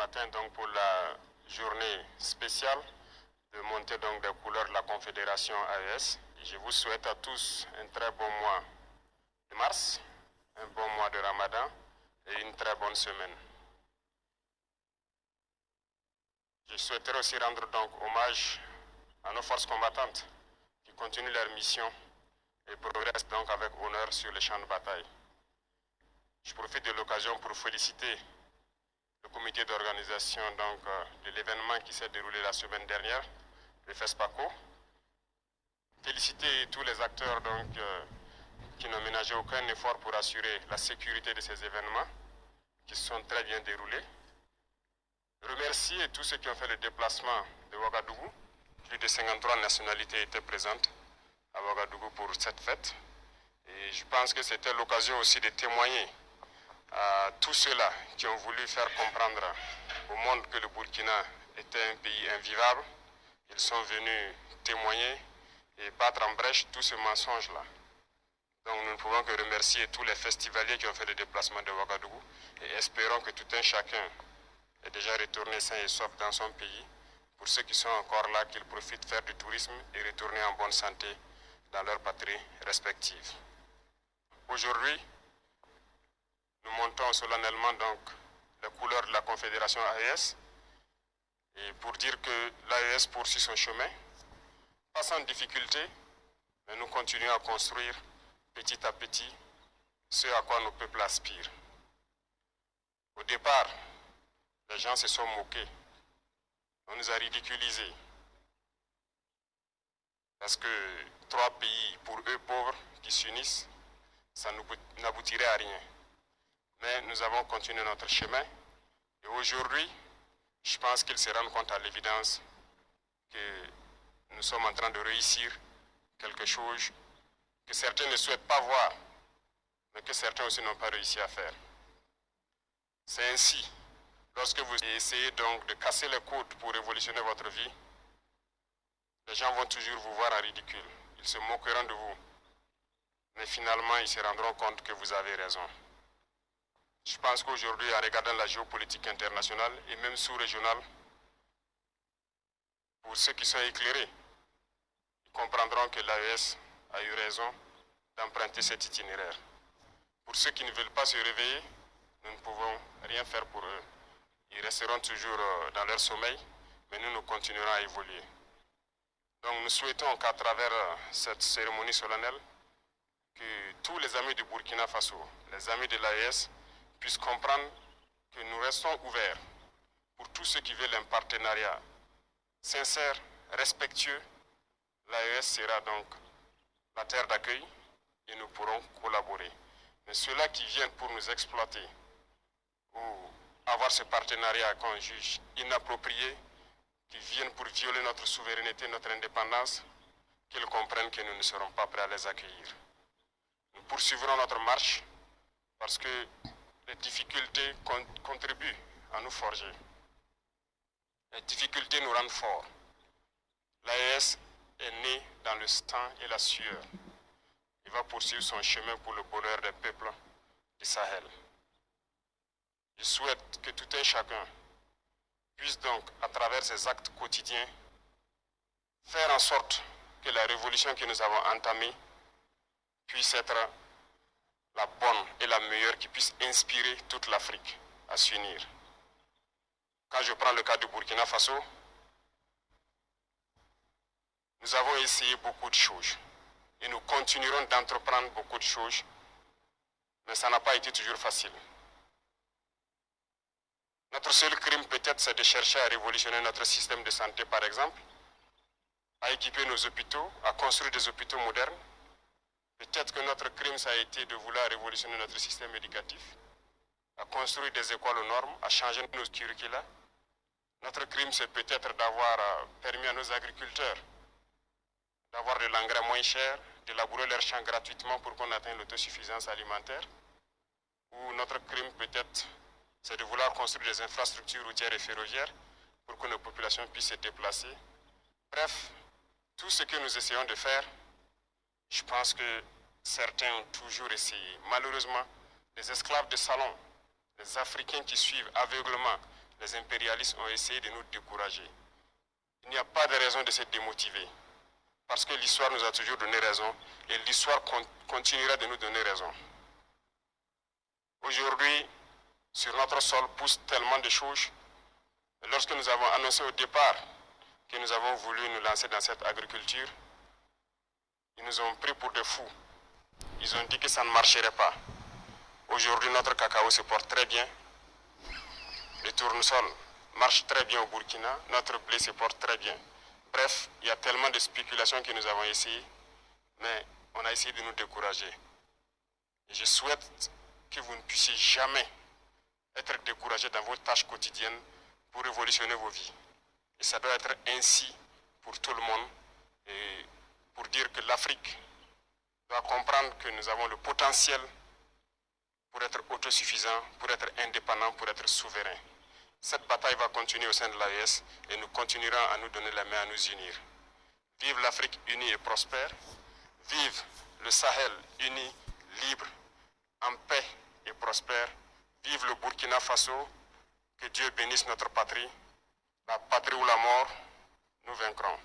matin donc pour la journée spéciale de montée donc des couleurs de la Confédération AES. Je vous souhaite à tous un très bon mois de mars, un bon mois de Ramadan et une très bonne semaine. Je souhaiterais aussi rendre donc hommage à nos forces combattantes qui continuent leur mission et progressent donc avec honneur sur les champs de bataille. Je profite de l'occasion pour féliciter le comité d'organisation de l'événement qui s'est déroulé la semaine dernière, le FESPACO. Féliciter tous les acteurs qui n'ont ménagé aucun effort pour assurer la sécurité de ces événements qui se sont très bien déroulés. Remercier tous ceux qui ont fait le déplacement de Ouagadougou. Plus de 53 nationalités étaient présentes à Ouagadougou pour cette fête. Et je pense que c'était l'occasion aussi de témoigner à tous ceux-là qui ont voulu faire comprendre au monde que le Burkina était un pays invivable. Ils sont venus témoigner et battre en brèche tout ce mensonge-là. Donc nous ne pouvons que remercier tous les festivaliers qui ont fait le déplacement de Ouagadougou et espérons que tout un chacun est déjà retourné sain et sauf dans son pays. Pour ceux qui sont encore là, qu'ils profitent de faire du tourisme et retourner en bonne santé dans leur patrie respective. Aujourd'hui, nous montons solennellement donc les couleurs de la Confédération AES et pour dire que l'AES poursuit son chemin, pas sans difficulté, mais nous continuons à construire petit à petit ce à quoi nos peuples aspirent. Au départ, les gens se sont moqués, on nous a ridiculisés, parce que 3 pays, pour eux pauvres, qui s'unissent, ça n'aboutirait à rien. Mais nous avons continué notre chemin et aujourd'hui, je pense qu'ils se rendent compte à l'évidence que nous sommes en train de réussir quelque chose que certains ne souhaitent pas voir, mais que certains aussi n'ont pas réussi à faire. C'est ainsi, lorsque vous essayez donc de casser les codes pour révolutionner votre vie, les gens vont toujours vous voir en ridicule. Ils se moqueront de vous. Mais finalement, ils se rendront compte que vous avez raison. Je pense qu'aujourd'hui, en regardant la géopolitique internationale et même sous-régionale, pour ceux qui sont éclairés, ils comprendront que l'AES a eu raison d'emprunter cet itinéraire. Pour ceux qui ne veulent pas se réveiller, nous ne pouvons rien faire pour eux. Ils resteront toujours dans leur sommeil, mais nous continuerons à évoluer. Donc nous souhaitons qu'à travers cette cérémonie solennelle, que tous les amis du Burkina Faso, les amis de l'AES, puissent comprendre que nous restons ouverts pour tous ceux qui veulent un partenariat sincère, respectueux. L'AES sera donc la terre d'accueil et nous pourrons collaborer. Mais ceux-là qui viennent pour nous exploiter ou avoir ce partenariat qu'on juge inapproprié, qui viennent pour violer notre souveraineté, notre indépendance, qu'ils comprennent que nous ne serons pas prêts à les accueillir. Nous poursuivrons notre marche parce que les difficultés contribuent à nous forger. Les difficultés nous rendent forts. L'AES est né dans le sang et la sueur. Il va poursuivre son chemin pour le bonheur des peuples du Sahel. Je souhaite que tout un chacun puisse donc, à travers ses actes quotidiens, faire en sorte que la révolution que nous avons entamée puisse être la bonne et la meilleure, qui puisse inspirer toute l'Afrique à s'unir. Quand je prends le cas du Burkina Faso, nous avons essayé beaucoup de choses et nous continuerons d'entreprendre beaucoup de choses, mais ça n'a pas été toujours facile. Notre seul crime peut-être, c'est de chercher à révolutionner notre système de santé, par exemple, à équiper nos hôpitaux, à construire des hôpitaux modernes. Peut-être que notre crime, ça a été de vouloir révolutionner notre système éducatif, à construire des écoles aux normes, à changer nos curricula. Notre crime, c'est peut-être d'avoir permis à nos agriculteurs d'avoir de l'engrais moins cher, de labourer leurs champs gratuitement pour qu'on atteigne l'autosuffisance alimentaire. Ou notre crime, peut-être, c'est de vouloir construire des infrastructures routières et ferroviaires pour que nos populations puissent se déplacer. Bref, tout ce que nous essayons de faire, je pense que certains ont toujours essayé. Malheureusement, les esclaves de salon, les Africains qui suivent aveuglement les impérialistes ont essayé de nous décourager. Il n'y a pas de raison de se démotiver. Parce que l'histoire nous a toujours donné raison et l'histoire continuera de nous donner raison. Aujourd'hui, sur notre sol poussent tellement de choses. Lorsque nous avons annoncé au départ que nous avons voulu nous lancer dans cette agriculture, ils nous ont pris pour des fous. Ils ont dit que ça ne marcherait pas. Aujourd'hui, notre cacao se porte très bien. Le tournesol marche très bien au Burkina. Notre blé se porte très bien. Bref, il y a tellement de spéculations que nous avons essayé, mais on a essayé de nous décourager. Et je souhaite que vous ne puissiez jamais être découragés dans vos tâches quotidiennes pour révolutionner vos vies. Et ça doit être ainsi pour tout le monde, et pour dire que l'Afrique doit comprendre que nous avons le potentiel pour être autosuffisant, pour être indépendant, pour être souverain. Cette bataille va continuer au sein de l'AES et nous continuerons à nous donner la main, à nous unir. Vive l'Afrique unie et prospère. Vive le Sahel uni, libre, en paix et prospère. Vive le Burkina Faso. Que Dieu bénisse notre patrie. La patrie ou la mort, nous vaincrons.